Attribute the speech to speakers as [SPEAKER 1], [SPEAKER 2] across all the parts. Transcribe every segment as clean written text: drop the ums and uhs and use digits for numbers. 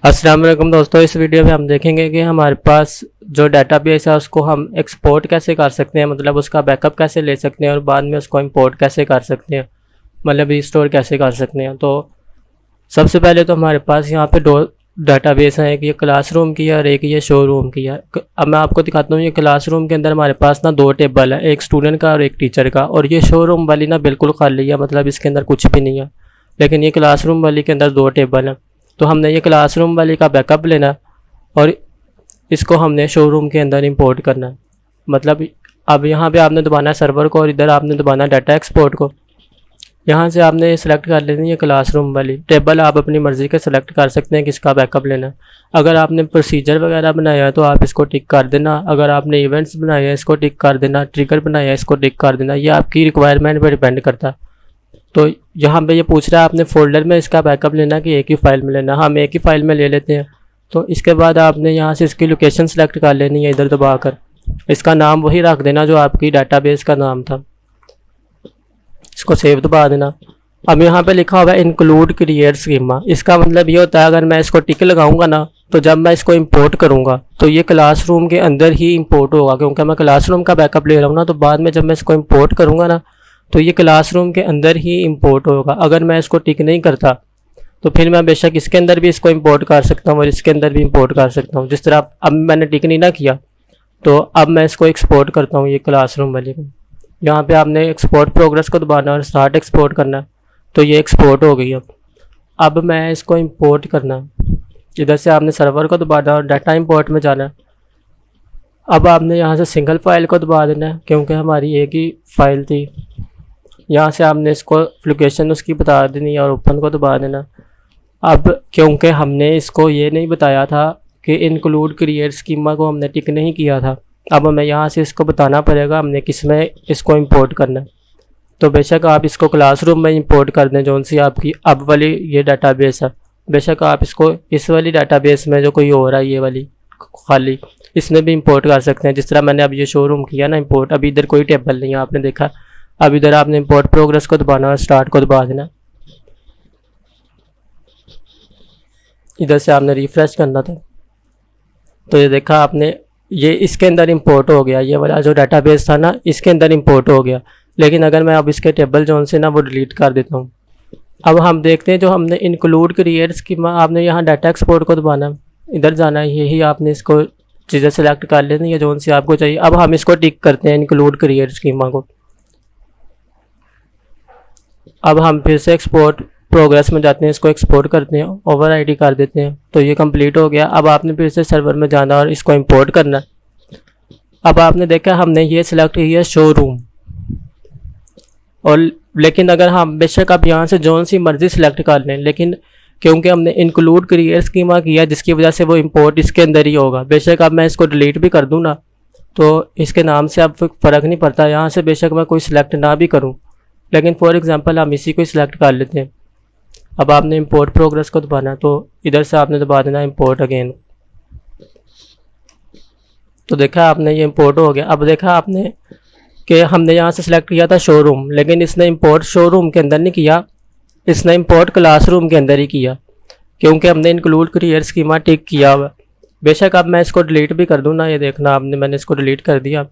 [SPEAKER 1] अस्सलाम वालेकुम दोस्तों, इस वीडियो में हम देखेंगे कि हमारे पास जो डाटाबेस है उसको हम एक्सपोर्ट कैसे कर सकते हैं, मतलब उसका बैकअप कैसे ले सकते हैं और बाद में उसको इंपोर्ट कैसे कर सकते हैं, मतलब रिस्टोर कैसे कर सकते हैं। तो सबसे पहले तो हमारे पास यहाँ पे दो डाटाबेस हैं, एक ये क्लासरूम की है और एक ये शोरूम की है। अब मैं आपको दिखाता हूँ। ये क्लासरूम के अंदर हमारे पास ना दो टेबल है, एक स्टूडेंट का और एक टीचर का, और ये शोरूम वाली ना बिल्कुल खाली है, मतलब इसके अंदर कुछ भी नहीं है। लेकिन ये क्लासरूम वाली के अंदर दो टेबल हैं। तो हमने ये क्लासरूम वाली का बैकअप लेना और इसको हमने शोरूम के अंदर इंपोर्ट करना। मतलब अब यहाँ पे आपने दबाना सर्वर को और इधर आपने दबाना डाटा एक्सपोर्ट को। यहाँ से आपने सेलेक्ट कर लेनी है क्लासरूम वाली टेबल। आप अपनी मर्ज़ी के सेलेक्ट कर सकते हैं किसका बैकअप लेना। अगर आपने प्रोसीजर वगैरह बनाया है तो आप इसको टिक कर देना। अगर आपने इवेंट्स बनाए हैं इसको टिक कर देना। ट्रिगर बनाया है इसको टिक कर देना। ये आपकी रिक्वायरमेंट पर डिपेंड करता है। तो यहाँ पे ये पूछ रहा है आपने फ़ोल्डर में इसका बैकअप लेना कि एक ही फ़ाइल में लेना। हम एक ही फ़ाइल में ले लेते हैं। तो इसके बाद आपने यहाँ से इसकी लोकेशन सेलेक्ट कर लेनी है, इधर दबाकर इसका नाम वही रख देना जो आपकी डाटाबेस का नाम था। इसको सेव दबा देना। अब यहाँ पे लिखा हुआ है इंक्लूड क्रिएट स्कीमा। इसका मतलब ये होता है अगर मैं इसको टिक लगाऊंगा ना तो जब मैं इसको इंपोर्ट करूँगा तो ये क्लासरूम के अंदर ही इंपोर्ट होगा, क्योंकि मैं क्लासरूम का बैकअप ले रहा हूँ ना। तो बाद में जब मैं इसको इंपोर्ट करूँगा ना तो ये क्लासरूम के अंदर ही इंपोर्ट होगा। अगर मैं इसको टिक नहीं करता तो फिर मैं बेशक इसके अंदर भी इसको इंपोर्ट कर सकता हूँ और इसके अंदर भी इंपोर्ट कर सकता हूँ। जिस तरह अब मैंने टिक नहीं ना किया तो अब मैं इसको एक्सपोर्ट करता हूँ ये क्लासरूम वाले को। यहाँ पे आपने एक्सपोर्ट प्रोग्रेस को दबाना और स्टार्ट एक्सपोर्ट करना। तो ये एक्सपोर्ट हो गई। अब मैं इसको इंपोर्ट करना, इधर से आपने सर्वर को दबाना और डाटा इंपोर्ट में जाना। अब आपने यहाँ से सिंगल फाइल को दबा देना क्योंकि हमारी एक ही फाइल थी। यहाँ से आपने इसको लोकेशन उसकी बता देनी और ओपन को दबा देना। अब क्योंकि हमने इसको ये नहीं बताया था कि इंक्लूड क्रिएट स्कीमा को हमने टिक नहीं किया था, अब हमें यहाँ से इसको बताना पड़ेगा हमने किस में इसको इंपोर्ट करना है। तो बेशक आप इसको क्लासरूम में इंपोर्ट कर दें, जो सी आपकी अब वाली ये डाटाबेस है। बेशक आप इसको इस वाली डाटाबेस में जो कोई हो रहा है ये वाली खाली, इसमें भी इंपोर्ट कर सकते हैं। जिस तरह मैंने अब ये शोरूम किया ना इंपोर्ट, अभी इधर कोई टेबल नहीं है आपने देखा। अब इधर आपने इंपोर्ट प्रोग्रेस को दबाना और स्टार्ट को दबा देना। इधर से आपने रिफ्रेश करना था। तो ये देखा आपने, ये इसके अंदर इंपोर्ट हो गया। ये वाला जो डाटाबेस था ना इसके अंदर इंपोर्ट हो गया। लेकिन अगर मैं अब इसके टेबल जोन से ना वो डिलीट कर देता हूँ। अब हम देखते हैं जो हमने इंक्लूड क्रिएट स्कीमा, आपने यहाँ डाटा एक्सपोर्ट को दबाना, इधर जाना है, यही आपने इसको चीज़ें सेलेक्ट कर लेनी है जोन सी आपको चाहिए। अब हम इसको टिक करते हैं इंक्लूड क्रिएट स्कीमा को। अब हम फिर से एक्सपोर्ट प्रोग्रेस में जाते हैं, इसको एक्सपोर्ट करते हैं, ओवर आईडी कर देते हैं। तो ये कंप्लीट हो गया। अब आपने फिर से सर्वर में जाना और इसको इंपोर्ट करना। अब आपने देखा हमने ये सिलेक्ट किया शोरूम, और लेकिन अगर हम बेशक आप यहाँ से जोन सी मर्जी सिलेक्ट कर लें, लेकिन क्योंकि हमने इंक्लूड क्रिएट स्कीमा किया जिसकी वजह से वो इंपोर्ट इसके अंदर ही होगा। बेशक अब मैं इसको डिलीट भी कर दूँ ना तो इसके नाम से अब फ़र्क नहीं पड़ता। यहाँ से बेशक मैं कोई सिलेक्ट ना भी करूँ, लेकिन फॉर एग्जांपल हम इसी को सिलेक्ट कर लेते हैं। अब आपने इंपोर्ट प्रोग्रेस को दबाना, तो इधर से आपने दबा देना इंपोर्ट अगेन। तो देखा आपने ये इंपोर्ट हो गया। अब देखा आपने कि हमने यहाँ से सिलेक्ट किया था शोरूम, लेकिन इसने इंपोर्ट शोरूम के अंदर नहीं किया, इसने इंपोर्ट क्लासरूम के अंदर ही किया, क्योंकि हमने इंक्लूड क्रिएट स्कीमा टिक किया हुआ। बेशक अब मैं इसको डिलीट भी कर दूँ ना, ये देखना आपने मैंने इसको डिलीट कर दिया।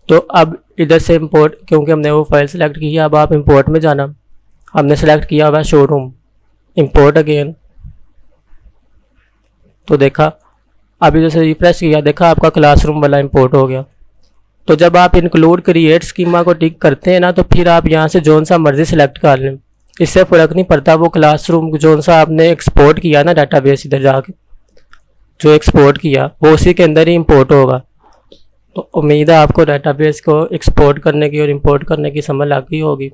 [SPEAKER 1] तो अब इधर से इंपोर्ट, क्योंकि हमने वो फाइल सेलेक्ट की है, अब आप इंपोर्ट में जाना। हमने सेलेक्ट किया हुआ शोरूम, इंपोर्ट अगेन। तो देखा अभी जैसे रिफ्रेश किया, देखा आपका क्लासरूम वाला इंपोर्ट हो गया। तो जब आप इंक्लूड क्रिएट स्कीमा को टिक करते हैं ना तो फिर आप यहाँ से जोन सा मर्जी सेलेक्ट कर लें, इससे फ़र्क नहीं पड़ता। वो क्लासरूम जोन सा आपने एक्सपोर्ट किया ना डाटाबेस, इधर जाके जो एक्सपोर्ट किया वो उसी के अंदर ही इंपोर्ट होगा। तो उम्मीद है आपको डाटाबेस को एक्सपोर्ट करने की और इंपोर्ट करने की समझ आ गई होगी।